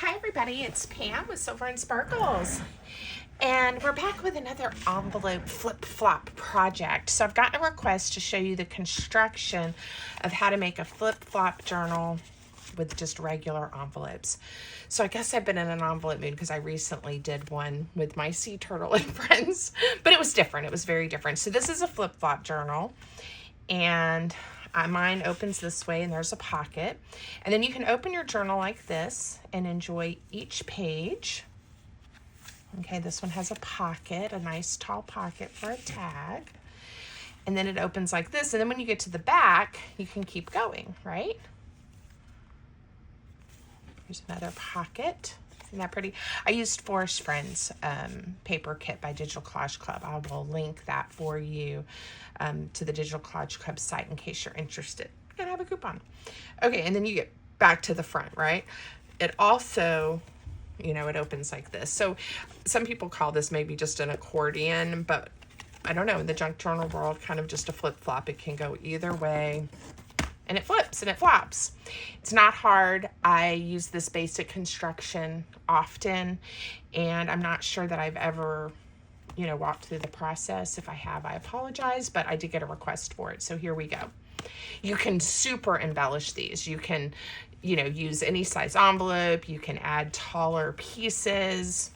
Hi everybody, it's Pam with Silver and Sparkles. And we're back with another envelope flip-flop project. So I've gotten a request to show you the construction of how to make a flip-flop journal with just regular envelopes. So I guess I've been in an envelope mood because I recently did one with my sea turtle and friends, but it was different. It was very different. So this is a flip-flop journal, and mine opens this way and there's a pocket. And then you can open your journal like this and enjoy each page. Okay, this one has a pocket, a nice tall pocket for a tag. And then it opens like this. And then when you get to the back, you can keep going, right? Here's another pocket. Isn't that pretty? I used Forest Friends paper kit by Digital Collage Club. I will link that for you to the Digital Collage Club site in case you're interested. You can have a coupon. Okay, and then you get back to the front, right? It also, you know, it opens like this. So some people call this maybe just an accordion, but I don't know, in the junk journal world, kind of just a flip-flop. It can go either way. And it flips and it flops. It's not hard. I use this basic construction often, and I'm not sure that I've ever, you know, walked through the process. If I have, I apologize, but I did get a request for it. So here we go. You can super embellish these. You can, you know, use any size envelope. You can add taller pieces.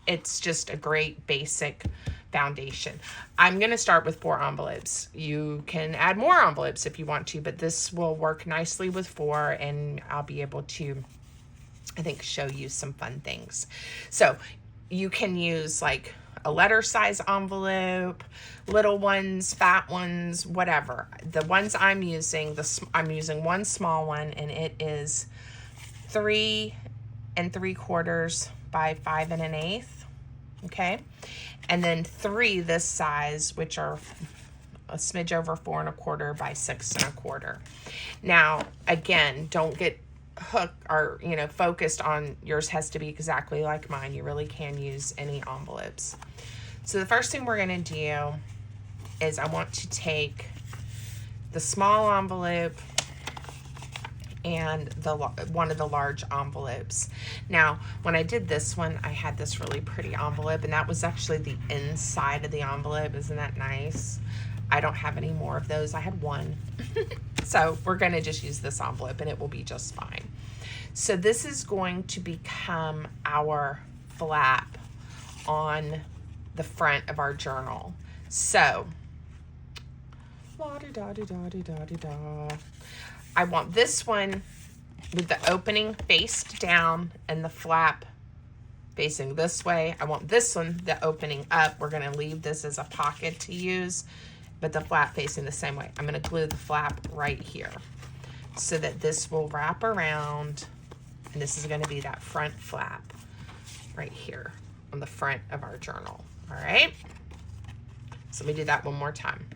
It's just a great basic foundation. I'm going to start with 4 envelopes. You can add more envelopes if you want to, but this will work nicely with 4, and I'll be able to, I think, show you some fun things. So you can use like a letter size envelope, little ones, fat ones, whatever. The ones I'm using, I'm using one small one, and it is 3 3/4 by 5 1/8. Okay, and then 3 this size, which are a smidge over 4 1/4 by 6 1/4. Now, again, don't get hooked or, you know, focused on yours has to be exactly like mine. You really can use any envelopes. So the first thing we're going to do is I want to take the small envelope and one of the large envelopes. Now, when I did this one, I had this really pretty envelope, and that was actually the inside of the envelope. Isn't that nice? I don't have any more of those. I had one. So we're gonna just use this envelope and it will be just fine. So this is going to become our flap on the front of our journal. So, la-di-da-di-da-di-da-di-da. I want this one with the opening faced down and the flap facing this way. I want this one, the opening up. We're gonna leave this as a pocket to use, but the flap facing the same way. I'm gonna glue the flap right here so that this will wrap around, and this is gonna be that front flap right here on the front of our journal, all right? So let me do that one more time.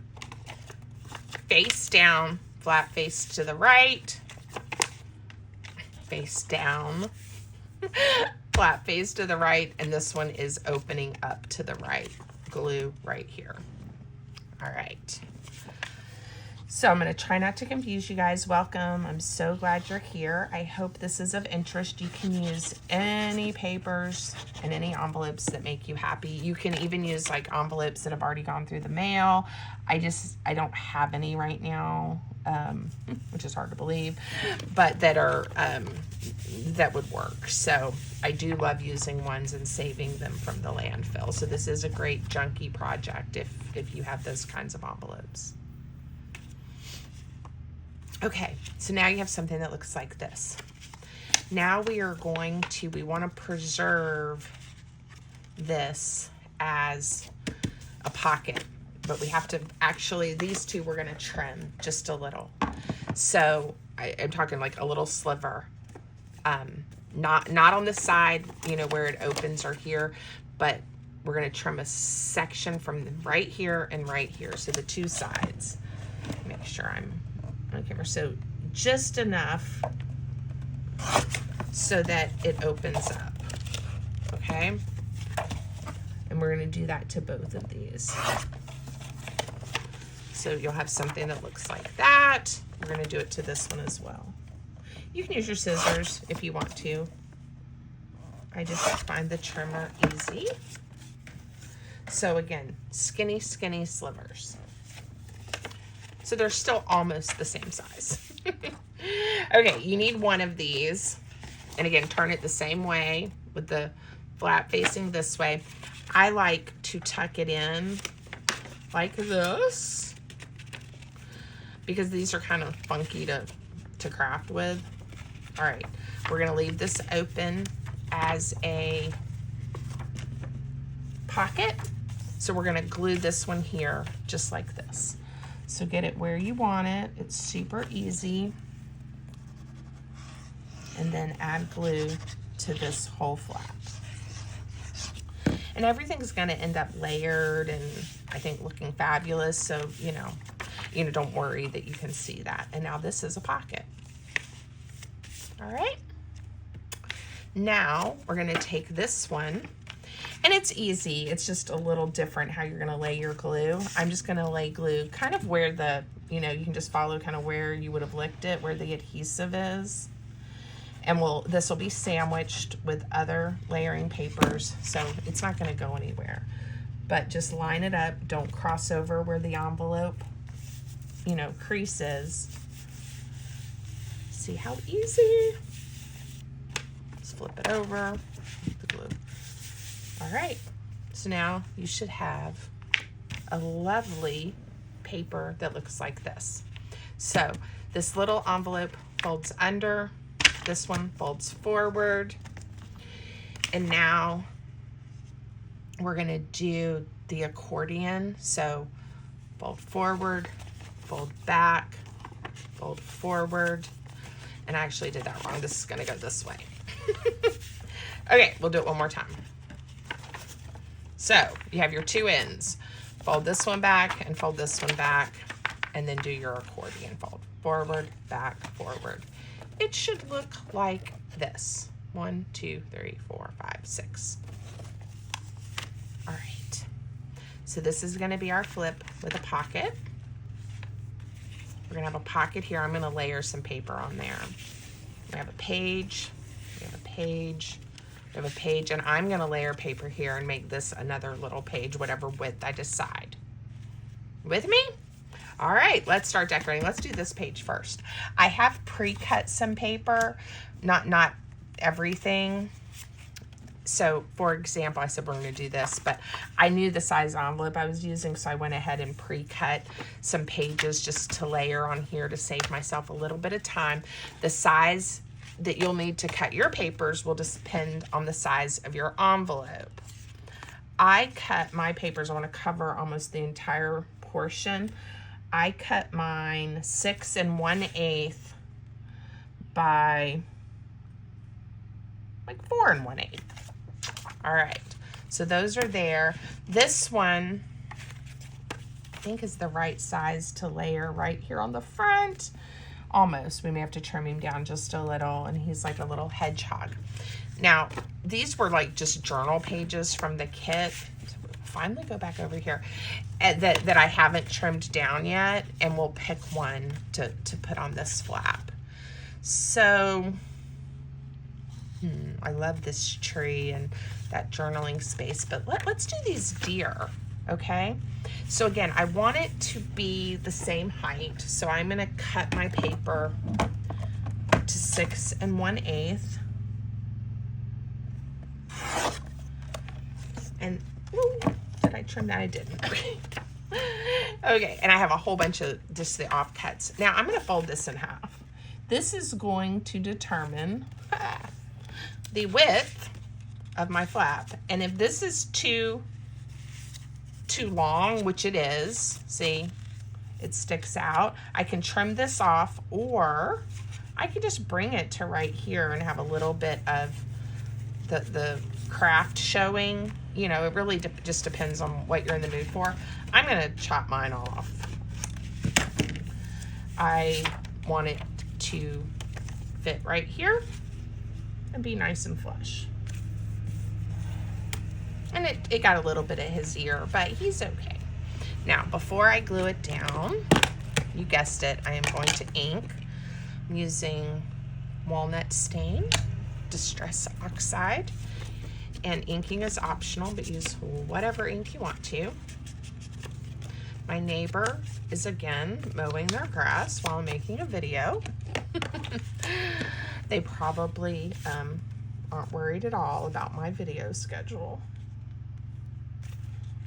Face down, flap face to the right, face down, flap face to the right, and this one is opening up to the right. Glue right here. All right. So I'm going to try not to confuse you guys. Welcome. I'm so glad you're here. I hope this is of interest. You can use any papers and any envelopes that make you happy. You can even use like envelopes that have already gone through the mail. I don't have any right now, which is hard to believe, but that are, that would work. So I do love using ones and saving them from the landfill. So this is a great junky project if you have those kinds of envelopes. Okay, so now you have something that looks like this. Now we want to preserve this as a pocket, but we have to actually, these two we're gonna trim just a little. So I'm talking like a little sliver, not on the side, you know, where it opens or here, but we're gonna trim a section from right here and right here. So the 2 sides, make sure I'm on camera. So just enough so that it opens up, okay? And we're gonna do that to both of these. So you'll have something that looks like that. We're gonna do it to this one as well. You can use your scissors if you want to. I just find the trimmer easy. So again, skinny, skinny slivers. So they're still almost the same size. Okay, you need one of these. And again, turn it the same way with the flap facing this way. I like to tuck it in like this because these are kind of funky to craft with. All right, we're gonna leave this open as a pocket. So we're gonna glue this one here just like this. So get it where you want it. It's super easy. And then add glue to this whole flap. And everything's gonna end up layered and I think looking fabulous. So, you know, don't worry that you can see that. And now this is a pocket. All right. Now we're gonna take this one, and it's easy. It's just a little different how you're gonna lay your glue. I'm just gonna lay glue kind of where the, you can just follow kind of where you would have licked it, where the adhesive is. And this will be sandwiched with other layering papers, so it's not gonna go anywhere. But just line it up, don't cross over where the envelope, crease is. See how easy? Just flip it over, the glue. All right, so now you should have a lovely paper that looks like this. So this little envelope folds under, this one folds forward, and now we're gonna do the accordion. So fold forward, fold back, fold forward, and I actually did that wrong. This is gonna go this way. Okay, we'll do it one more time. So you have your two ends. Fold this one back and fold this one back, and then do your accordion fold. Forward, back, forward. It should look like this. 1, 2, 3, 4, 5, 6. All right. So this is gonna be our flip with a pocket. We're gonna have a pocket here. I'm gonna layer some paper on there. We have a page, we have a page, we have a page, and I'm gonna layer paper here and make this another little page, whatever width I decide. With me? All right, let's start decorating. Let's do this page first. I have pre-cut some paper, not everything. So for example, I said we're gonna do this, but I knew the size envelope I was using, so I went ahead and pre-cut some pages just to layer on here to save myself a little bit of time. The size that you'll need to cut your papers will depend on the size of your envelope. I cut my papers, I wanna cover almost the entire portion. I cut mine 6 1/8 by like 4 1/8. All right, so those are there. This one, I think, is the right size to layer right here on the front. Almost. We may have to trim him down just a little, and he's like a little hedgehog. Now, these were like just journal pages from the kit. So we'll finally go back over here. That I haven't trimmed down yet, and we'll pick one to put on this flap. So, I love this tree and that journaling space, but let's do these deer, okay? So again, I want it to be the same height, so I'm gonna cut my paper to 6 1/8. And, ooh, did I trim that? I didn't. Okay. Okay, and I have a whole bunch of just the offcuts. Now I'm gonna fold this in half. This is going to determine the width of my flap. And if this is too long, which it is, see, it sticks out, I can trim this off, or I can just bring it to right here and have a little bit of the craft showing. It really just depends on what you're in the mood for. I'm gonna chop mine off. I want it to fit right here and be nice and flush. And it got a little bit of his ear, but he's okay. Now, before I glue it down, you guessed it, I am going to ink. I'm using walnut stain. Distress Oxide. And inking is optional, but use whatever ink you want to. My neighbor is again mowing their grass while I'm making a video. They probably aren't worried at all about my video schedule.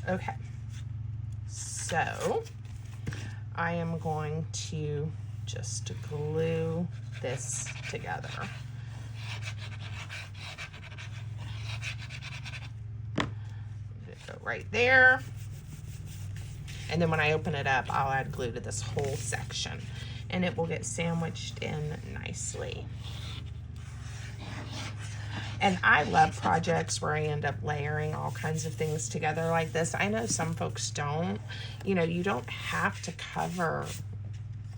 Okay, so I am going to just glue this together. Go right there. And then when I open it up, I'll add glue to this whole section and it will get sandwiched in nicely. And I love projects where I end up layering all kinds of things together like this. I know some folks don't. You know, you don't have to cover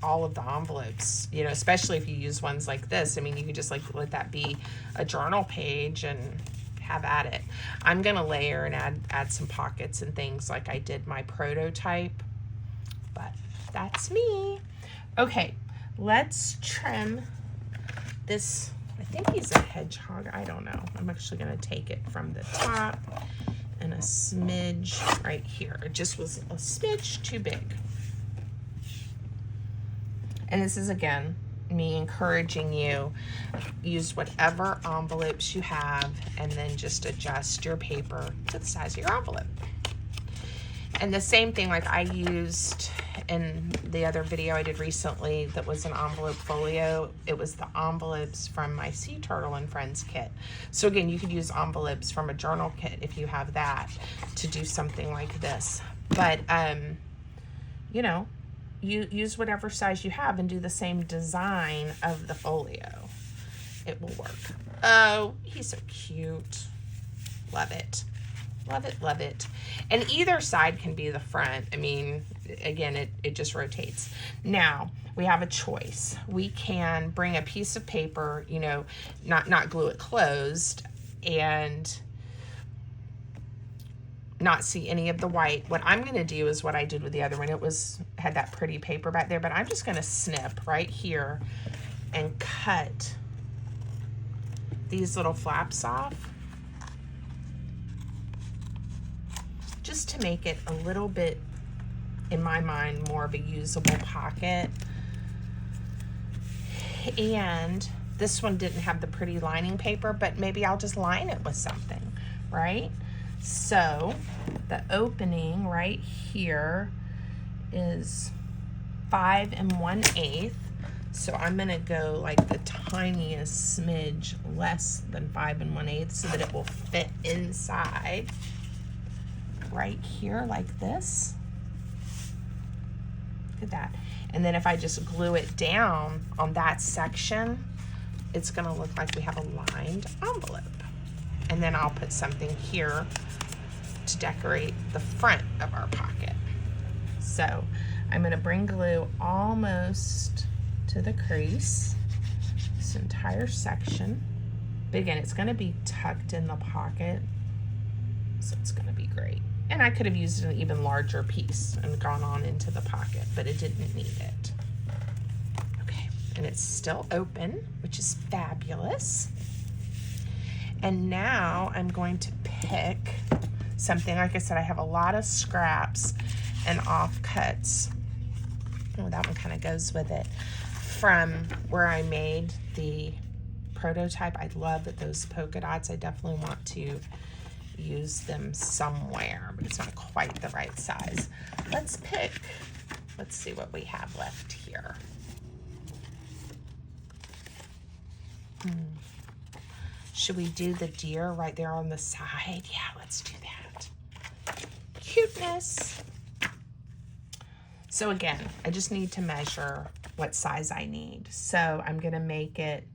all of the envelopes, you know, especially if you use ones like this. I mean, you could just like let that be a journal page and have at it. I'm gonna layer and add some pockets and things like I did my prototype, but that's me. Okay, let's trim this. I think he's a hedgehog, I don't know. I'm actually gonna take it from the top and a smidge right here. It just was a smidge too big. And this is again me encouraging you, use whatever envelopes you have and then just adjust your paper to the size of your envelope. And the same thing like I used in the other video I did recently that was an envelope folio. It was the envelopes from my Sea Turtle and Friends kit. So again, you could use envelopes from a journal kit if you have that to do something like this. But you know, you use whatever size you have and do the same design of the folio. It will work. Oh, he's so cute. Love it. Love it, love it. And either side can be the front. I mean, again, it just rotates. Now, we have a choice. We can bring a piece of paper, you know, not glue it closed and not see any of the white. What I'm going to do is what I did with the other one. It had that pretty paper back there, but I'm just going to snip right here and cut these little flaps off just to make it a little bit, in my mind, more of a usable pocket. And this one didn't have the pretty lining paper, but maybe I'll just line it with something, right? So the opening right here is 5 1/8. So I'm gonna go like the tiniest smidge less than 5 1/8 so that it will fit inside right here like this. Look at that. And then if I just glue it down on that section, it's gonna look like we have a lined envelope. And then I'll put something here to decorate the front of our pocket. So I'm gonna bring glue almost to the crease, this entire section. But again, it's gonna be tucked in the pocket, so it's gonna be great. And I could have used an even larger piece and gone on into the pocket, but it didn't need it. Okay, and it's still open, which is fabulous. And now I'm going to pick something. Like I said, I have a lot of scraps and offcuts. Oh, that one kind of goes with it. From where I made the prototype. I love that those polka dots. I definitely want to use them somewhere, but it's not quite the right size. Let's see what we have left here. Should we do the deer right there on the side? Yeah, let's do that. Cuteness. So again, I just need to measure what size I need. So I'm gonna make it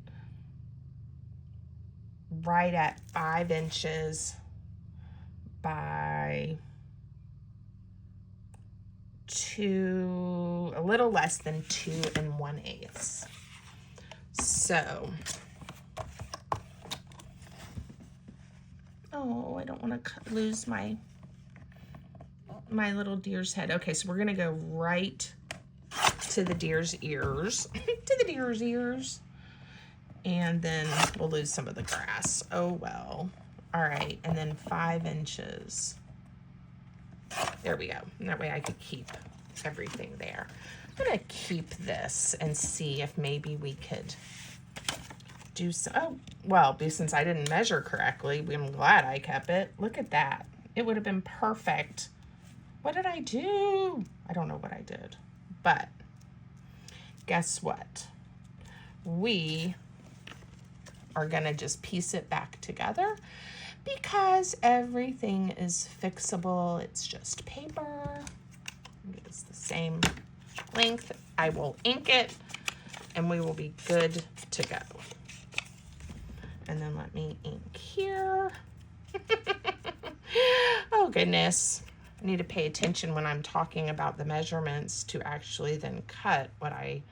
right at 5 inches by a little less than 2 1/8. So, oh, I don't want to lose my little deer's head. Okay, so we're gonna go right to the deer's ears, to the deer's ears, And then we'll lose some of the grass. Oh well. All right, and then 5 inches. There we go. And that way I could keep everything there. I'm gonna keep this and see if maybe we could do some, oh, well, since I didn't measure correctly, I'm glad I kept it. Look at that. It would have been perfect. What did I do? I don't know what I did, but guess what? We are gonna just piece it back together because everything is fixable. It's just paper. It's the same length. I will ink it and we will be good to go. And then let me ink here. Oh goodness. I need to pay attention when I'm talking about the measurements to actually then cut what I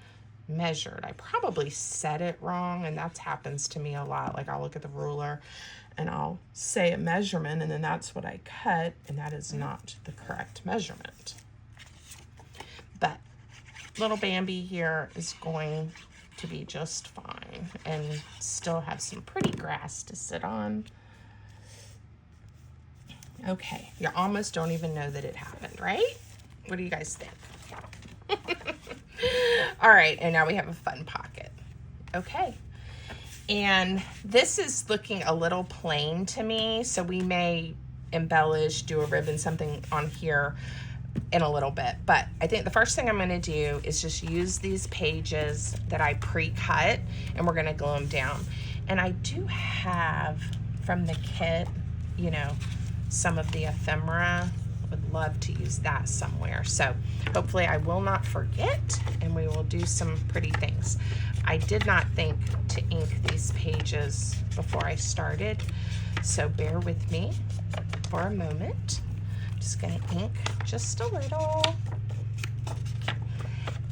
measured. I probably said it wrong, and that happens to me a lot. Like I'll look at the ruler and I'll say a measurement and then that's what I cut, and that is not the correct measurement. But little Bambi here is going to be just fine and still have some pretty grass to sit on. Okay, you almost don't even know that it happened, right? What do you guys think? All right, and now we have a fun pocket. Okay, and this is looking a little plain to me, so we may embellish, do a ribbon, something on here in a little bit. But I think the first thing I'm going to do is just use these pages that I pre-cut, and we're going to glue them down. And I do have from the kit, you know, some of the ephemera. Would love to use that somewhere. So hopefully I will not forget, and we will do some pretty things. I did not think to ink these pages before I started, so bear with me for a moment. I'm just going to ink just a little.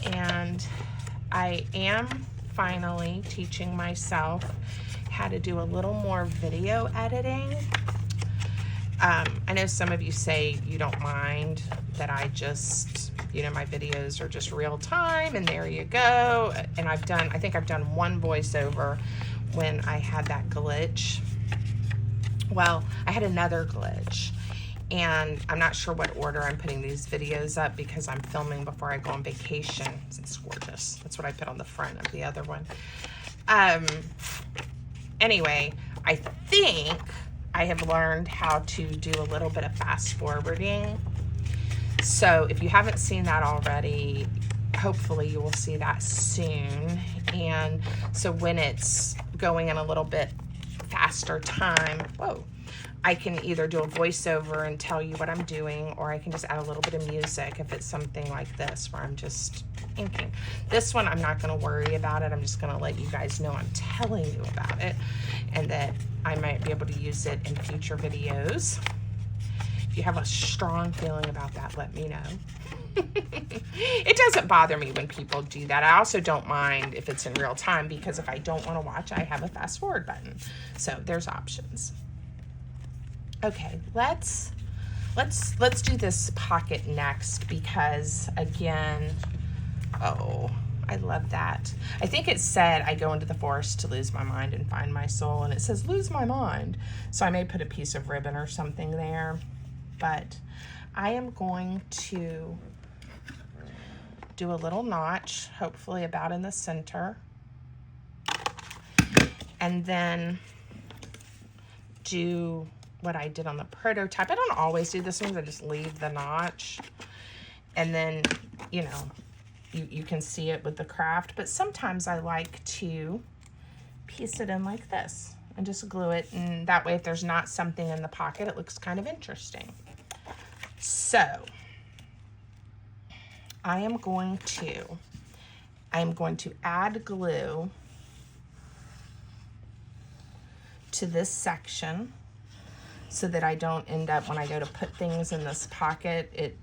And I am finally teaching myself how to do a little more video editing. I know some of you say you don't mind that I just, you know, my videos are just real time and there you go. And I think I've done one voiceover when I had that glitch. Well, I had another glitch, and I'm not sure what order I'm putting these videos up because I'm filming before I go on vacation. It's gorgeous. That's what I put on the front of the other one. Anyway, I think I have learned how to do a little bit of fast forwarding. So if you haven't seen that already, hopefully you will see that soon. And so when it's going in a little bit faster time, whoa, I can either do a voiceover and tell you what I'm doing, or I can just add a little bit of music if it's something like this where I'm just inking. This one, I'm not going to worry about it. I'm just going to let you guys know I'm telling you about it and that I might be able to use it in future videos. If you have a strong feeling about that, let me know. It doesn't bother me when people do that. I also don't mind if it's in real time, because if I don't want to watch, I have a fast forward button. So there's options. Okay, let's do this pocket next, because again, oh, I love that. I think it said I go into the forest to lose my mind and find my soul, and it says lose my mind. So I may put a piece of ribbon or something there, but I am going to do a little notch, hopefully about in the center, and then do what I did on the prototype. I don't always do this one, I just leave the notch, and then, you know, you can see it with the craft, but sometimes I like to piece it in like this and just glue it, and that way if there's not something in the pocket, it looks kind of interesting. So I am going to add glue to this section so that I don't end up, when I go to put things in this pocket, it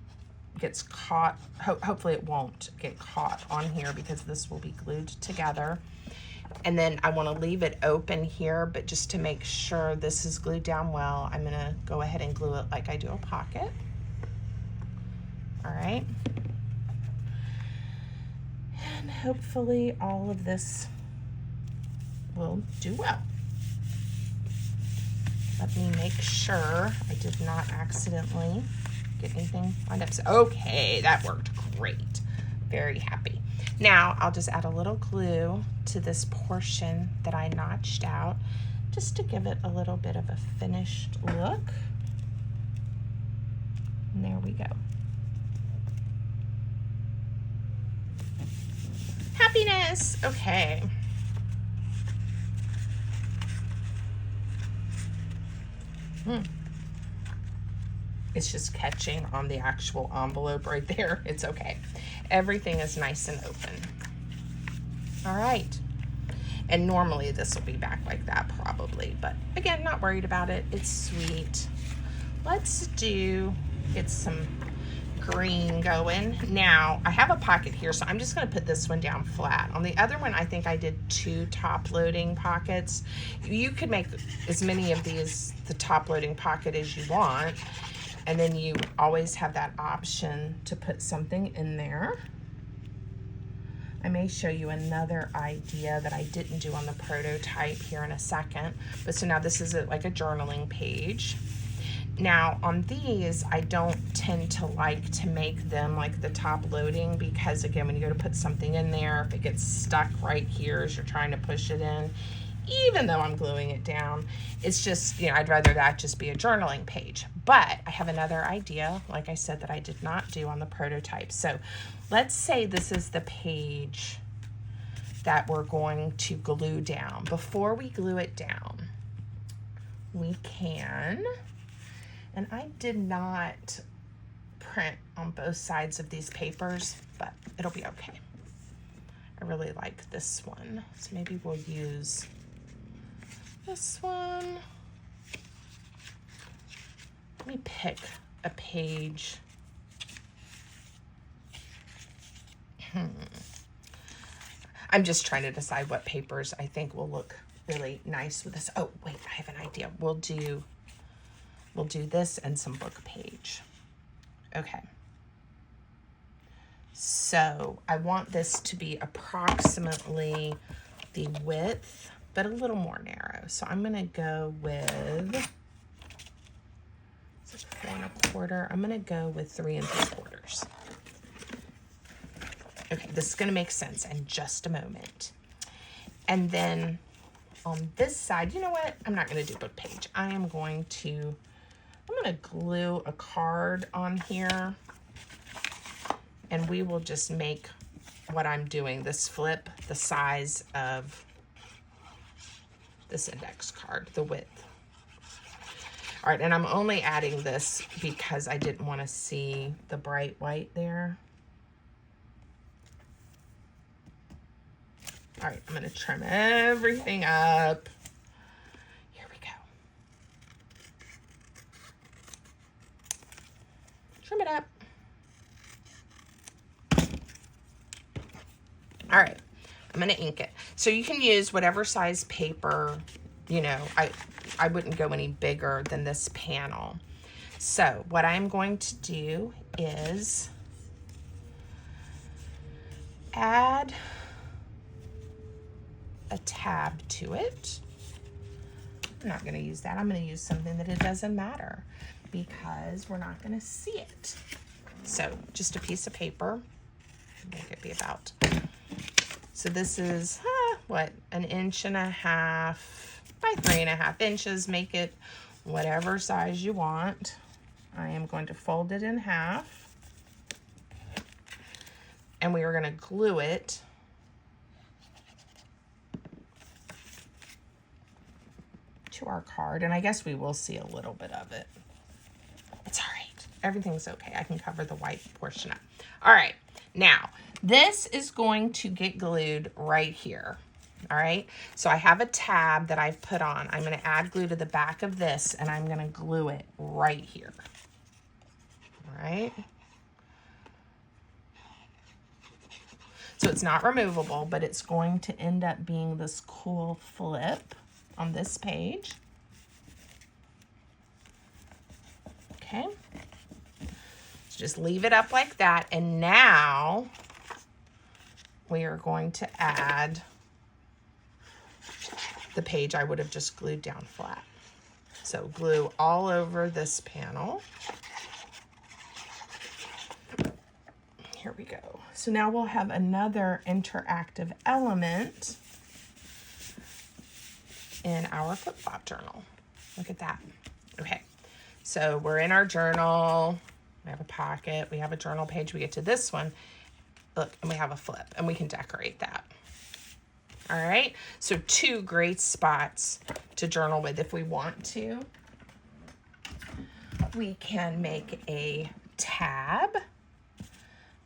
gets caught. Hopefully it won't get caught on here, because this will be glued together. And then I want to leave it open here, but just to make sure this is glued down well, I'm going to go ahead and glue it like I do a pocket. All right. And hopefully all of this will do well. Let me make sure I did not accidentally get anything lined up. So, okay, that worked great. Very happy. Now I'll just add a little glue to this portion that I notched out just to give it a little bit of a finished look. And there we go. Happiness. Okay. It's just catching on the actual envelope right there. It's okay. Everything is nice and open. All right. And normally this will be back like that probably, but again, not worried about it. It's sweet. Let's get some green going. Now, I have a pocket here, so I'm just gonna put this one down flat. On the other one, I think I did 2 top loading pockets. You could make as many of these, the top loading pocket, as you want. And then you always have that option to put something in there. I may show you another idea that I didn't do on the prototype here in a second. But so now this is like a journaling page. Now on these, I don't tend to like to make them like the top loading because again, when you go to put something in there, if it gets stuck right here as you're trying to push it in, even though I'm gluing it down, it's just, you know, I'd rather that just be a journaling page. But I have another idea, like I said, that I did not do on the prototype. So let's say this is the page that we're going to glue down. Before we glue it down, we can, and I did not print on both sides of these papers, but it'll be okay. I really like this one, so maybe we'll use this one. Let me pick a page. I'm just trying to decide what papers I think will look really nice with this. Oh, wait, I have an idea. We'll do this and some book page. Okay. So I want this to be approximately the width, but a little more narrow. So I'm gonna go with, this is 4 1/4. I'm gonna go with 3 3/4. Okay, this is gonna make sense in just a moment. And then on this side, you know what? I'm not gonna do book page. I'm gonna glue a card on here, and we will just make what I'm doing, this flip, the size of this index card, the width. All right, and I'm only adding this because I didn't want to see the bright white there. All right, I'm gonna trim everything up. Here we go. Trim it up. All right, I'm gonna ink it. So you can use whatever size paper, you know, I wouldn't go any bigger than this panel. So what I'm going to do is add a tab to it. I'm not gonna use that. I'm gonna use something that it doesn't matter because we're not gonna see it. So just a piece of paper, make it be about, so this is, what, 1.5 inches by 3.5 inches. Make it whatever size you want. I am going to fold it in half. And we are going to glue it to our card. And I guess we will see a little bit of it. It's all right. Everything's okay. I can cover the white portion up. All right. Now, this is going to get glued right here. All right. So I have a tab that I've put on. I'm going to add glue to the back of this, and I'm going to glue it right here. All right. So it's not removable, but it's going to end up being this cool flip on this page. Okay. So just leave it up like that. And now we are going to add the page, I would have just glued down flat. So glue all over this panel. Here we go. So now we'll have another interactive element in our flip-flop journal. Look at that. Okay, so we're in our journal. We have a pocket, we have a journal page. We get to this one, look, and we have a flip, and we can decorate that. All right, so 2 great spots to journal with if we want to. We can make a tab,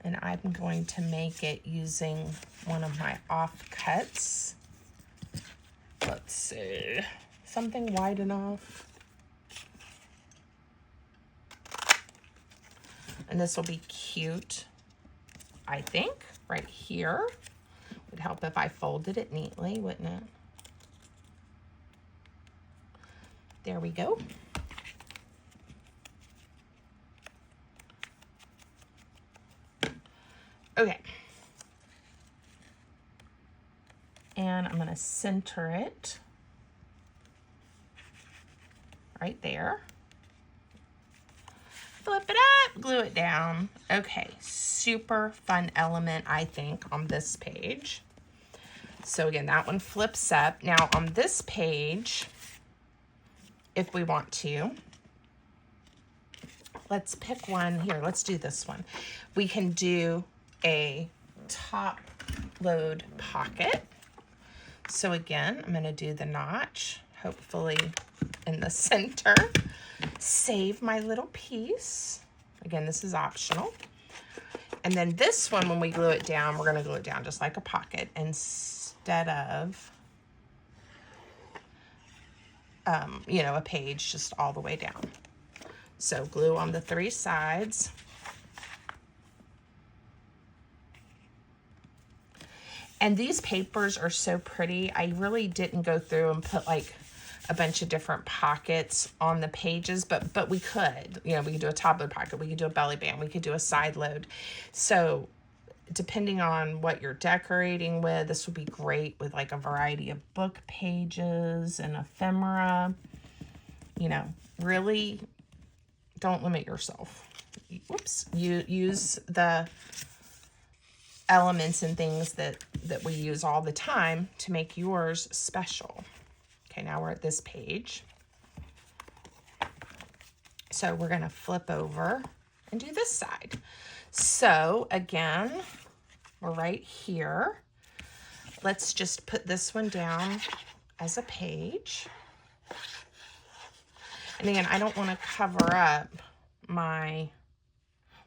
and I'm going to make it using one of my offcuts. Let's see, something wide enough. And this will be cute, I think, right here. Would help if I folded it neatly, wouldn't it? There we go. Okay. And I'm gonna center it right there. Flip it up, glue it down. Okay, super fun element, I think, on this page. So again, that one flips up. Now on this page, if we want to, let's pick one here. Let's do this one. We can do a top load pocket. So again, I'm gonna do the notch, hopefully in the center. Save my little piece. Again, this is optional. And then this one, when we glue it down, we're gonna glue it down just like a pocket instead of, you know, a page just all the way down. So glue on the 3 sides. And these papers are so pretty. I really didn't go through and put like a bunch of different pockets on the pages, but we could, you know, we could do a top load pocket, we could do a belly band, we could do a side load. So depending on what you're decorating with, this would be great with like a variety of book pages and ephemera. You know, really don't limit yourself. Whoops, you use the elements and things that we use all the time to make yours special. Okay, now we're at this page. So we're gonna flip over and do this side. So again, we're right here. Let's just put this one down as a page. And again, I don't wanna cover up my,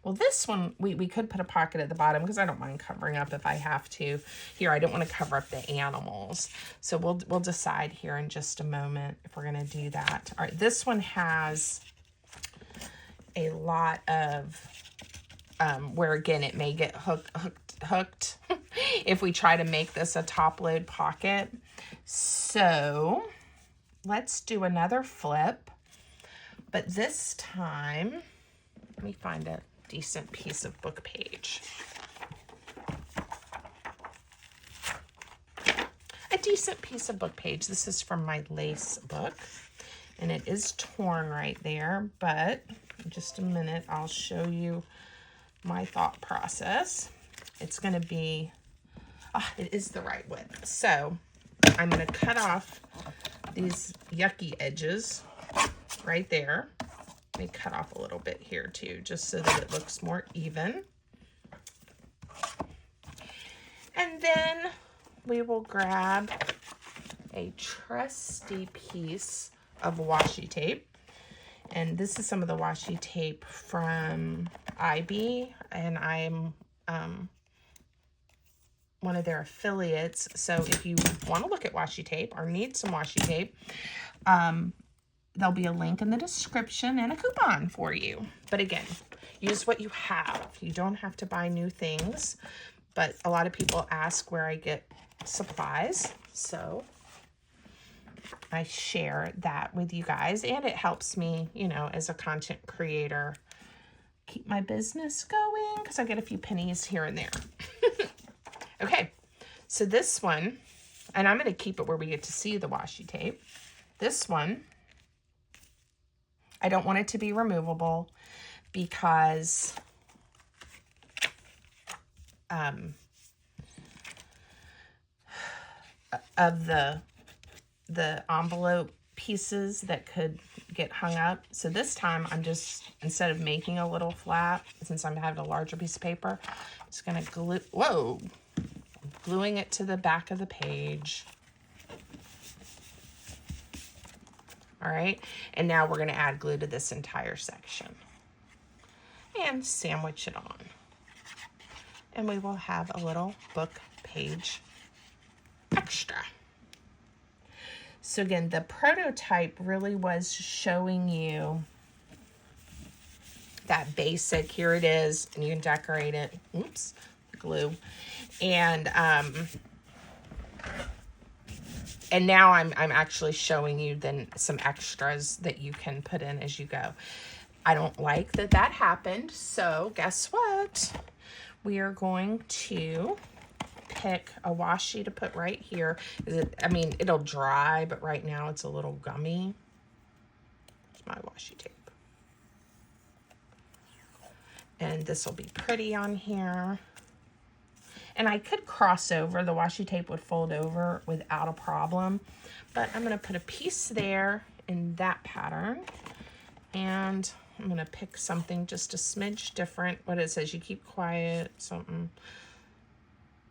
well, this one, we could put a pocket at the bottom because I don't mind covering up if I have to. Here, I don't want to cover up the animals. So we'll decide here in just a moment if we're going to do that. All right, this one has a lot of, where again, it may get hooked if we try to make this a top load pocket. So let's do another flip. But this time, let me find a decent piece of book page. A decent piece of book page. This is from my lace book, and it is torn right there, but in just a minute, I'll show you my thought process. It's gonna be, it is the right width. So I'm gonna cut off these yucky edges right there. Let me cut off a little bit here too, just so that it looks more even. And then we will grab a trusty piece of washi tape. And this is some of the washi tape from IB, and I'm one of their affiliates. So if you want to look at washi tape or need some washi tape, there'll be a link in the description and a coupon for you. But again, use what you have. You don't have to buy new things, but a lot of people ask where I get supplies. So I share that with you guys, and it helps me, you know, as a content creator, keep my business going because I get a few pennies here and there. Okay, so this one, And I'm going to keep it where we get to see the washi tape. This one, I don't want it to be removable because of the envelope pieces that could get hung up. So this time I'm just, instead of making a little flap, since I'm having a larger piece of paper, I'm just going to glue, gluing it to the back of the page. All right, and now we're going to add glue to this entire section and sandwich it on. And we will have a little book page extra. So again, the prototype really was showing you that basic, here it is, and you can decorate it. Oops, glue. And now I'm actually showing you then some extras that you can put in as you go. I don't like that happened, so guess what? We are going to pick a washi to put right here. I mean, it'll dry, but right now it's a little gummy. Here's my washi tape. And this will be pretty on here. And I could cross over, the washi tape would fold over without a problem, but I'm going to put a piece there in that pattern, and I'm going to pick something just a smidge different. What it says, you keep quiet, something.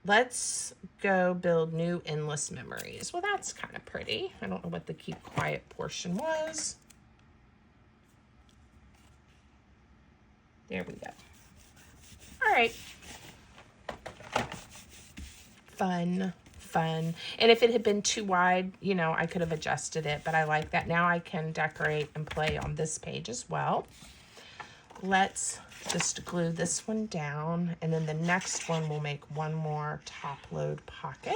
Let's go build new endless memories. Well, that's kind of pretty. I don't know what the keep quiet portion was. There we go. All right. Fun. And if it had been too wide, you know, I could have adjusted it, but I like that. Now I can decorate and play on this page as well. Let's just glue this one down, and then the next one we'll make one more top load pocket.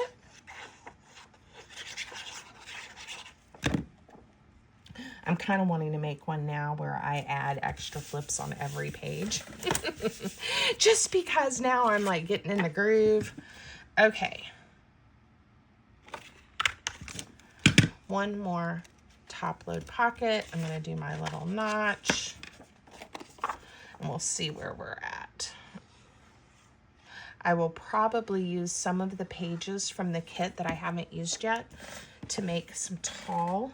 I'm kind of wanting to make one now where I add extra flips on every page. Just because now I'm like getting in the groove. Okay. One more top load pocket. I'm going to do my little notch. And we'll see where we're at. I will probably use some of the pages from the kit that I haven't used yet to make some tall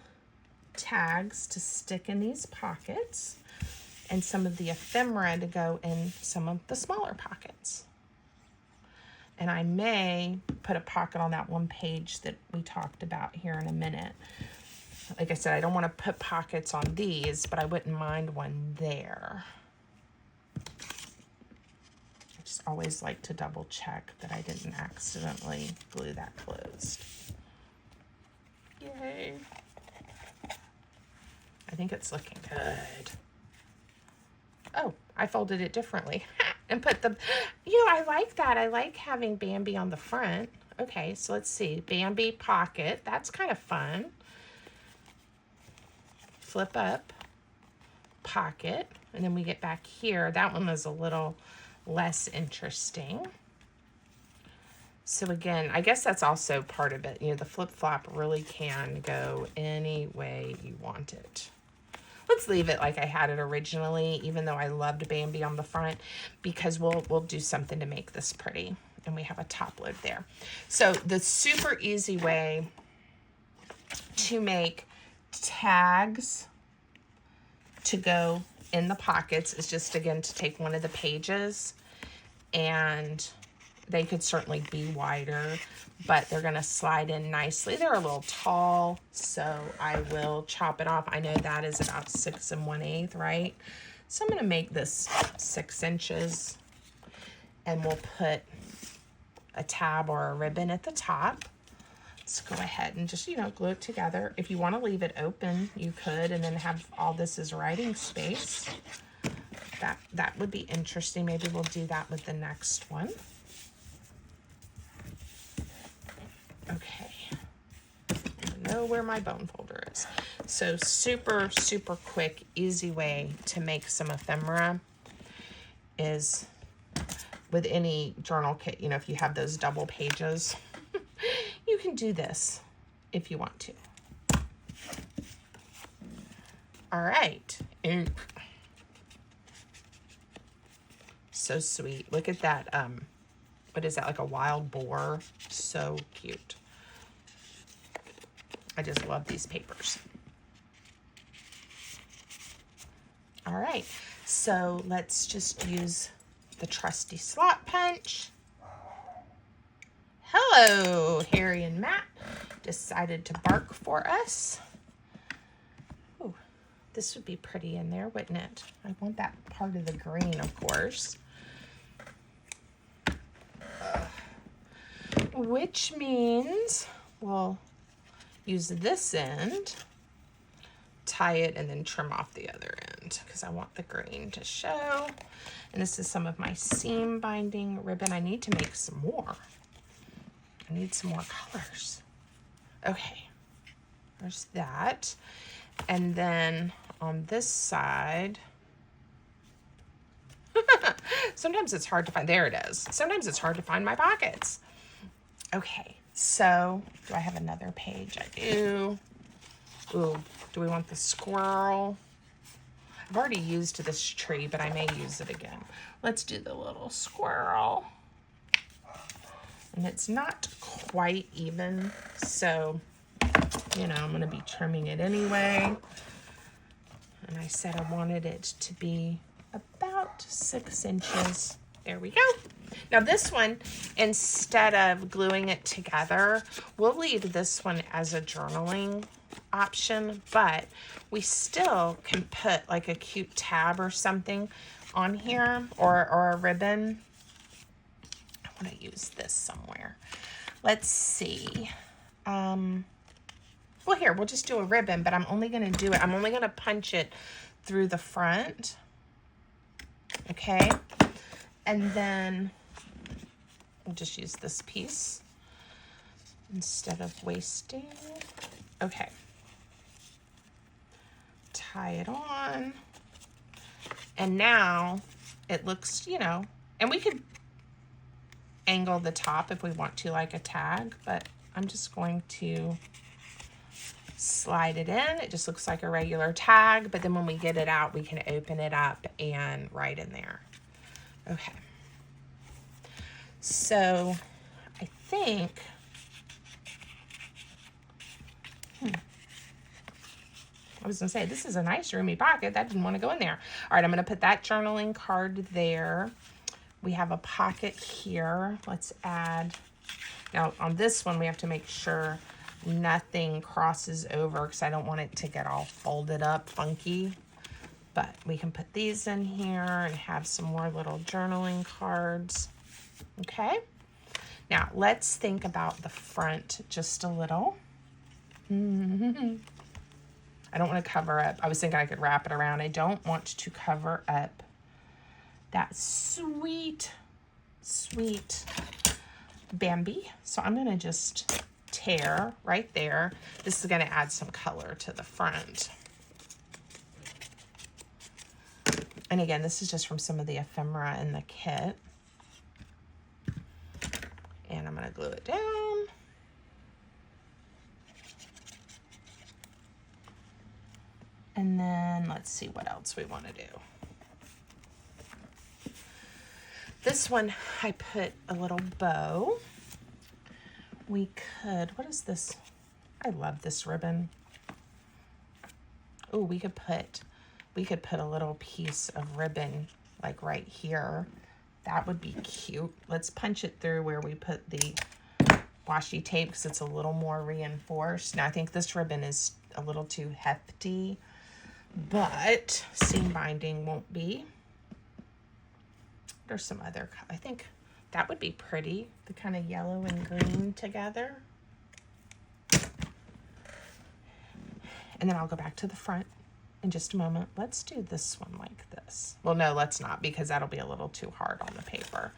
tags to stick in these pockets, and some of the ephemera to go in some of the smaller pockets. And I may put a pocket on that one page that we talked about here in a minute. Like I said, I don't want to put pockets on these, but I wouldn't mind one there. I just always like to double check that I didn't accidentally glue that closed. Yay. I think it's looking good. Oh, I folded it differently and put the, you know, I like that. I like having Bambi on the front. Okay, so let's see. Bambi pocket. That's kind of fun. Flip up. Pocket. And then we get back here. That one was a little less interesting. So again, I guess that's also part of it. You know, the flip-flop really can go any way you want it. Let's leave it like I had it originally, even though I loved Bambi on the front, because we'll do something to make this pretty. And we have a top load there. So the super easy way to make tags to go in the pockets is just, again, to take one of the pages, and they could certainly be wider, but they're gonna slide in nicely. They're a little tall, so I will chop it off. I know that is about 6 1/8, right? So I'm gonna make this 6 inches, and we'll put a tab or a ribbon at the top. Let's go ahead and just, you know, glue it together. If you wanna leave it open, you could, and then have all this as writing space. That would be interesting. Maybe we'll do that with the next one. Okay, I know where my bone folder is. So super, super quick, easy way to make some ephemera is with any journal kit. You know, if you have those double pages, you can do this if you want to. All right. Ink. So sweet. Look at that. What is that? Like a wild boar. So cute. I just love these papers. All right. So let's just use the trusty slot punch. Hello, Harry and Matt decided to bark for us. Oh, this would be pretty in there, wouldn't it? I want that part of the green, of course. Which means we'll use this end, tie it, and then trim off the other end because I want the green to show. And this is some of my seam binding ribbon. I need to make some more. I need some more colors. Okay, there's that. And then on this side, sometimes it's hard to find. There it is. Sometimes it's hard to find my pockets. Okay, so do I have another page? I do. Ooh, do we want the squirrel? I've already used this tree, but I may use it again. Let's do the little squirrel. And it's not quite even, so, you know, I'm going to be trimming it anyway. And I said I wanted it to be about 6 inches. There we go. Now this one, instead of gluing it together, we'll leave this one as a journaling option, but we still can put like a cute tab or something on here, or a ribbon. I want to use this somewhere. Let's see. Well, here, we'll just do a ribbon, but I'm only going to do it. I'm only going to punch it through the front. Okay. And then we'll just use this piece instead of wasting. Okay. Tie it on. And now it looks, you know, and we could angle the top if we want to, like a tag, but I'm just going to slide it in. It just looks like a regular tag, but then when we get it out, we can open it up and write in there. Okay. So I think, I was gonna say, this is a nice roomy pocket. That didn't want to go in there. All right, I'm gonna put that journaling card there. We have a pocket here. Let's add, now on this one, we have to make sure nothing crosses over because I don't want it to get all folded up funky. But we can put these in here and have some more little journaling cards. Okay. Now let's think about the front just a little. I don't want to cover up. I was thinking I could wrap it around. I don't want to cover up that sweet, sweet Bambi. So I'm going to just tear right there. This is going to add some color to the front. And again, this is just from some of the ephemera in the kit. And I'm going to glue it down. And then let's see what else we want to do. This one, I put a little bow. We could, what is this? I love this ribbon. Oh, we could put a little piece of ribbon like right here. That would be cute. Let's punch it through where we put the washi tape because it's a little more reinforced. Now I think this ribbon is a little too hefty, but seam binding won't be. There's some other, I think that would be pretty, the kind of yellow and green together. And then I'll go back to the front in just a moment. Let's do this one like this. Well, no, let's not, because that'll be a little too hard on the paper.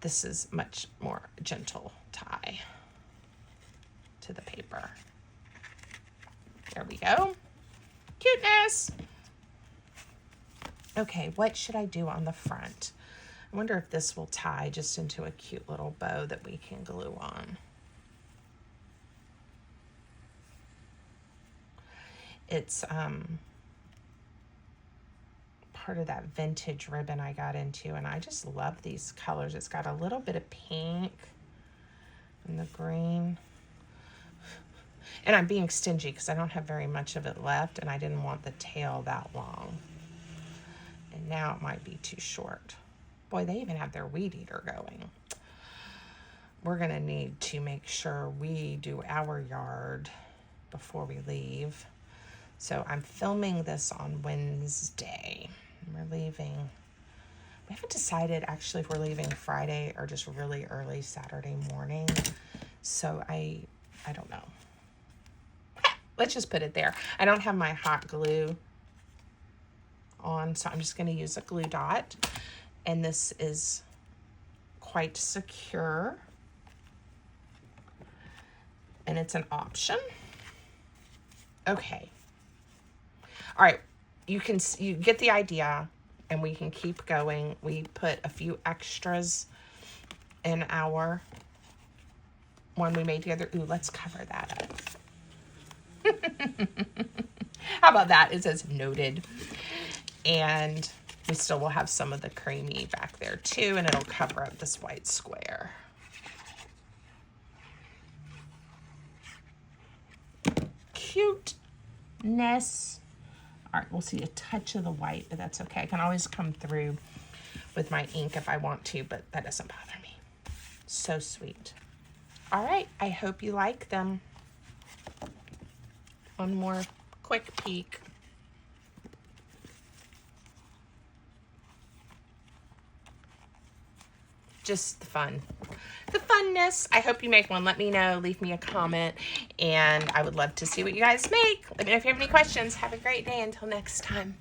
This is much more gentle tie to the paper. There we go. Cuteness. Okay, what should I do on the front? I wonder if this will tie just into a cute little bow that we can glue on. It's part of that vintage ribbon I got into, and I just love these colors. It's got a little bit of pink and the green. And I'm being stingy because I don't have very much of it left, and I didn't want the tail that long. And now it might be too short. Boy, they even have their weed eater going. We're going to need to make sure we do our yard before we leave. So I'm filming this on Wednesday. We're leaving. We haven't decided actually if we're leaving Friday or just really early Saturday morning. So I don't know. Let's just put it there. I don't have my hot glue on, so I'm just going to use a glue dot. And this is quite secure. And it's an option. Okay. All right. You get the idea, and we can keep going. We put a few extras in our one we made together. Ooh, let's cover that up. How about that? It says noted. And we still will have some of the creamy back there too, and it'll cover up this white square. Cuteness. All right, we'll see a touch of the white, but that's okay. I can always come through with my ink if I want to, but that doesn't bother me. So sweet. All right, I hope you like them. One more quick peek. Just the fun. The funness. I hope you make one. Let me know. Leave me a comment. And I would love to see what you guys make. Let me know if you have any questions. Have a great day. Until next time.